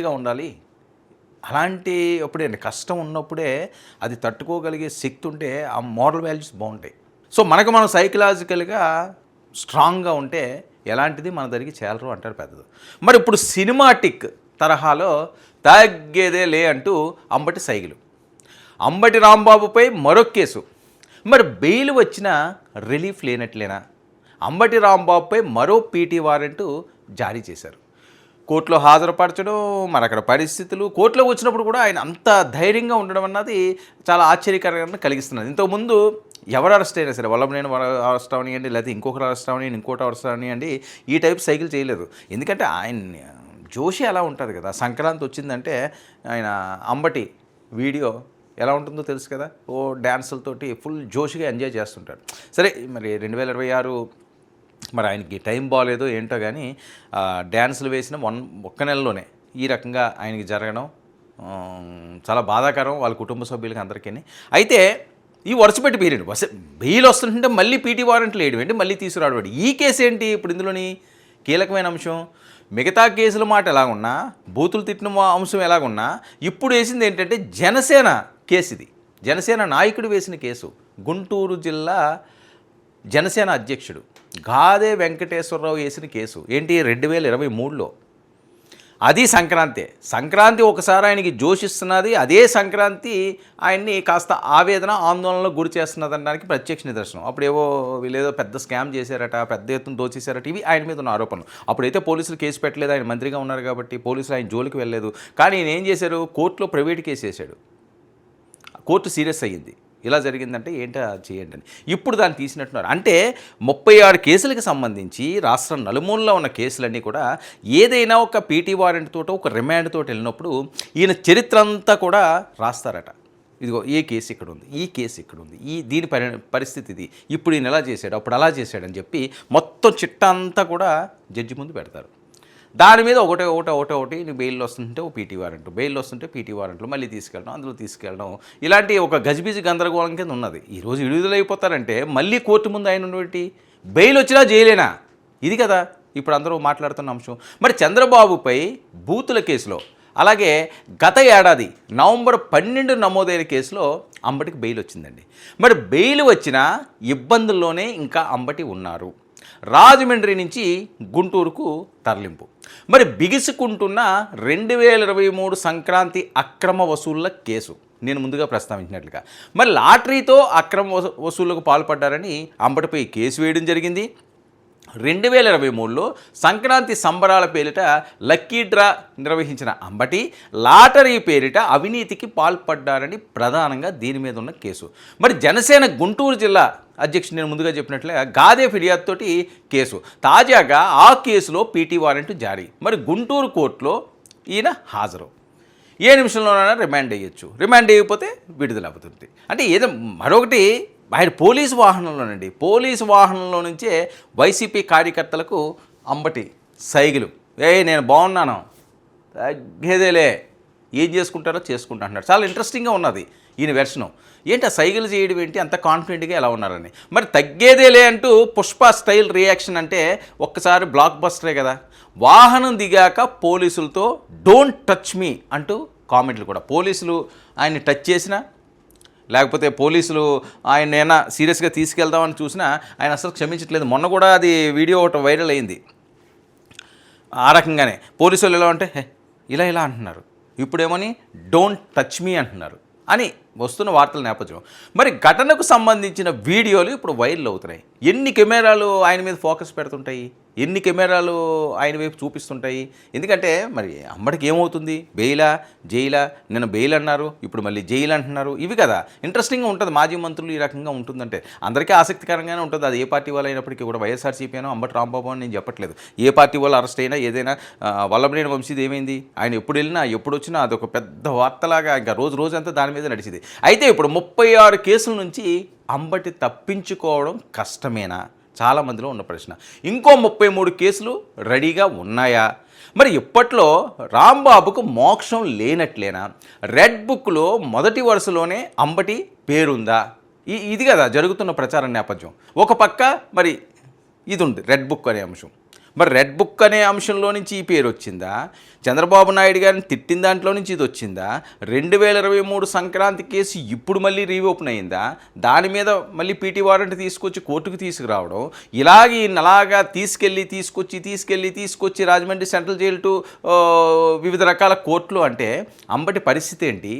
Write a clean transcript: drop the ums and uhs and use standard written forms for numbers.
గా ఉండాలి. అలాంటి అప్పుడే కష్టం ఉన్నప్పుడే అది తట్టుకోగలిగే శక్తి ఉంటే ఆ మోరల్ వాల్యూస్ బాగుంటాయి. సో మనకు మనం సైకలాజికల్గా స్ట్రాంగ్గా ఉంటే ఎలాంటిది మన దగ్గరికి చేరరు అంటారు పెద్దలు. మరి ఇప్పుడు సినిమాటిక్ తరహాలో తగ్గేదే లే అంటూ అంబటి సైగులు. అంబటి రాంబాబుపై మరొక కేసు. మరి బెయిల్ వచ్చినా రిలీఫ్ లేనట్లేనా? అంబటి రాంబాబుపై మరో పీటీ వారెంటు జారీ చేశారు. కోర్టులో హాజరుపరచడం, మరి అక్కడ పరిస్థితులు, కోర్టులో వచ్చినప్పుడు కూడా ఆయన అంత ధైర్యంగా ఉండడం అన్నది చాలా ఆశ్చర్యకరంగా కలిగిస్తున్నది. ఇంతకుముందు ఎవరు అరెస్ట్ అయినా సరే, వల్లభనేని అరెస్ట్ అవనియండి, లేకపోతే ఇంకొకరు అరెస్ట్ అవనియండి, ఇంకోటి అరెస్ట్ అవనియండి, ఈ టైప్ సైకిల్ చేయలేదు. ఎందుకంటే ఆయన జోషి అలా ఉంటుంది కదా. సంక్రాంతి వచ్చిందంటే ఆయన అంబటి వీడియో ఎలా ఉంటుందో తెలుసు కదా. ఓ డ్యాన్సులతోటి ఫుల్ జోష్గా ఎంజాయ్ చేస్తుంటాడు. సరే, మరి 2026 మరి ఆయనకి టైం బాగాలేదో ఏంటో కానీ డ్యాన్సులు వేసిన ఒక్క నెలలోనే ఈ రకంగా ఆయనకి జరగడం చాలా బాధాకరం వాళ్ళ కుటుంబ సభ్యులకి అందరికీ. అయితే ఈ వరుసపెట్టి పీరియడ్ బెయిల్ వస్తుంటే మళ్ళీ పీటీ వారెంట్లు వేయడం ఏంటి, మళ్ళీ తీసుకురావడం. ఈ కేసు ఏంటి ఇప్పుడు ఇందులోని కీలకమైన అంశం? మిగతా కేసుల మాట ఎలాగున్నా, బూతులు తిట్టిన అంశం ఎలాగున్నా, ఇప్పుడు వేసింది ఏంటంటే జనసేన కేసు. ఇది జనసేన నాయకుడు వేసిన కేసు. గుంటూరు జిల్లా జనసేన అధ్యక్షుడు గాదే వెంకటేశ్వరరావు వేసిన కేసు. ఏంటి, 2023లో. అది సంక్రాంతి ఒకసారి ఆయనకి జోషిస్తున్నది. అదే సంక్రాంతి ఆయన్ని కాస్త ఆవేదన, ఆందోళనలో గురి చేస్తున్నది అనడానికి ప్రత్యక్ష నిదర్శనం. అప్పుడేవో వీళ్ళేదో పెద్ద స్కామ్ చేశారట, పెద్ద ఎత్తున దోచేశారట, ఇవి ఆయన మీద ఉన్న ఆరోపణలు. అప్పుడైతే పోలీసులు కేసు పెట్టలేదు, ఆయన మంత్రిగా ఉన్నారు కాబట్టి పోలీసులు ఆయన జోలికి వెళ్ళలేదు. కానీ ఆయన ఏం చేశారు, కోర్టులో ప్రైవేట్ కేసు వేశాడు. కోర్టు సీరియస్ అయ్యింది. ఇలా జరిగిందంటే ఏంటో చేయండి అని. ఇప్పుడు దాన్ని తీసినట్టున్నారు. అంటే 36 కేసులకు సంబంధించి రాష్ట్రం నలుమూలలో ఉన్న కేసులన్నీ కూడా ఏదైనా ఒక పీటీ వారెంట్ తోటో ఒక రిమాండ్ తోటి వెళ్ళినప్పుడు ఈయన చరిత్ర అంతా కూడా రాస్తారట. ఇదిగో ఏ కేసు ఇక్కడ ఉంది, ఈ కేసు ఇక్కడ ఉంది, దీని పరిస్థితి ఇది, ఇప్పుడు ఈయన ఎలా చేశాడు, అప్పుడు అలా చేశాడని చెప్పి మొత్తం చిట్టా అంతా కూడా జడ్జి ముందు పెడతారు. దాని మీద ఒకటి బెయిల్ వస్తుంటే ఓ పీటీ వారెంట్, బెయిల్ వస్తుంటే పీటీ వారెంట్లు మళ్ళీ తీసుకెళ్ళడం, అందులో తీసుకెళ్ళడం, ఇలాంటి ఒక గజిబిజి గందరగోళం కింద ఉన్నది. ఈరోజు విడుదలైపోతారంటే మళ్ళీ కోర్టు ముందు ఆయన ఉన్నటువంటి బెయిల్ వచ్చినా జైలేనా? ఇది కదా ఇప్పుడు అందరూ మాట్లాడుతున్న అంశం. మరి చంద్రబాబుపై బూతుల కేసులో, అలాగే గత ఏడాది నవంబర్ 12 నమోదైన కేసులో అంబటికి బెయిల్ వచ్చిందండి. మరి బెయిల్ వచ్చిన ఇబ్బందుల్లోనే ఇంకా అంబటి ఉన్నారు. రాజమండ్రి నుంచి గుంటూరుకు తరలింపు. మరి బిగుసుకుంటున్న 2023 సంక్రాంతి అక్రమ వసూళ్ల కేసు. నేను ముందుగా ప్రస్తావించినట్లుగా మరి లాటరీతో అక్రమ వసూళ్లకు పాల్పడ్డారని అంబటిపై కేసు వేయడం జరిగింది. 2023లో సంక్రాంతి సంబరాల పేరిట లక్కీ డ్రా నిర్వహించిన అంబటి లాటరీ పేరిట అవినీతికి పాల్పడ్డారని ప్రధానంగా దీని మీద ఉన్న కేసు. మరి జనసేన గుంటూరు జిల్లా అధ్యక్షుడు నేను ముందుగా చెప్పినట్లుగా గాదే ఫిర్యాదుతోటి కేసు. తాజాగా ఆ కేసులో పీటీ వారెంట్ జారీ. మరి గుంటూరు కోర్టులో ఈయన హాజరు. ఏ నిమిషంలోనైనా రిమాండ్ వేయచ్చు, రిమాండ్ వేయకపోతే విడుదల అవుతుంది. అంటే ఏదో మరొకటి, ఆయన పోలీసు వాహనంలోనండి, పోలీసు వాహనంలో నుంచే వైసీపీ కార్యకర్తలకు అంబటి సైగులు. నేను బాగున్నాను, తగ్గేదేలే, ఏం చేసుకుంటారో చేసుకుంటా అంటున్నాడు. చాలా ఇంట్రెస్టింగ్గా ఉన్నది ఈయన వెర్షను. ఏంటి ఆ సైకిల్ చేయడం ఏంటి, అంత కాన్ఫిడెంట్గా ఎలా ఉన్నారని. మరి తగ్గేదేలే అంటూ పుష్ప స్టైల్ రియాక్షన్ అంటే ఒక్కసారి బ్లాక్ బస్టరే కదా. వాహనం దిగాక పోలీసులతో డోంట్ టచ్ మీ అంటూ కామెంట్లు కూడా. పోలీసులు ఆయన్ని టచ్ చేసినా, లేకపోతే పోలీసులు ఆయన ఏమైనా సీరియస్గా తీసుకెళ్దామని చూసినా ఆయన అసలు క్షమించట్లేదు. మొన్న కూడా అది వీడియో ఒకటి వైరల్ అయింది. ఆ రకంగానే పోలీసులు ఎలా అంటే ఇలా అంటున్నారు, ఇప్పుడేమని డోంట్ టచ్ మీ అంటున్నారు అని వస్తున్న వార్తల నేపథ్యం. మరి ఘటనకు సంబంధించిన వీడియోలు ఇప్పుడు వైరల్ అవుతున్నాయి. ఎన్ని కెమెరాలు ఆయన మీద ఫోకస్ పెడుతుంటాయి, ఎన్ని కెమెరాలు ఆయన వైపు చూపిస్తుంటాయి. ఎందుకంటే మరి అంబటికి ఏమవుతుంది, బెయిలా జైలా? నిన్న బెయిల్ అన్నారు, ఇప్పుడు మళ్ళీ జైలు అంటున్నారు. ఇవి కదా ఇంట్రెస్టింగ్గా ఉంటుంది. మాజీ మంత్రులు ఈ రకంగా ఉంటుందంటే అందరికీ ఆసక్తికరంగానే ఉంటుంది. అది ఏ పార్టీ వాళ్ళు అయినప్పటికీ కూడా. వైఎస్ఆర్సీపీ అయినా అంబటి రాంబాబు అని నేను చెప్పట్లేదు. ఏ పార్టీ వాళ్ళు అరెస్ట్ అయినా ఏదైనా వల్లభనేని వంశీది ఏమైంది, ఆయన ఎప్పుడు వెళ్ళినా ఎప్పుడు వచ్చినా అదొక పెద్ద వార్తలాగా ఇంకా రోజంతా దాని మీద నడిచింది. అయితే ఇప్పుడు 36 కేసుల నుంచి అంబటి తప్పించుకోవడం కష్టమేనా? చాలామందిలో ఉన్న ప్రశ్న. ఇంకో 33 కేసులు రెడీగా ఉన్నాయా? మరి ఇప్పట్లో రాంబాబుకు మోక్షం లేనట్లేనా? రెడ్ బుక్లో మొదటి వరుసలోనే అంబటి పేరుందా? ఇది కదా జరుగుతున్న ప్రచార నేపథ్యం. ఒక పక్క మరి ఇది ఉంది రెడ్ బుక్ అనే అంశం, మరి రెడ్ బుక్ అనే అంశంలో నుంచి ఈ పేరు వచ్చిందా? చంద్రబాబు నాయుడు గారిని తిట్టిన దాంట్లో నుంచి ఇది వచ్చిందా? 2023 సంక్రాంతి కేసు ఇప్పుడు మళ్ళీ రీఓపెన్ అయిందా? దాని మీద మళ్ళీ పీటీ వారెంట్ తీసుకొచ్చి కోర్టుకు తీసుకురావడం, ఇలాగే అలాగా తీసుకొచ్చి రాజమండ్రి సెంట్రల్ జైలు టు వివిధ రకాల కోర్టులు అంటే అంబటి పరిస్థితి ఏంటి?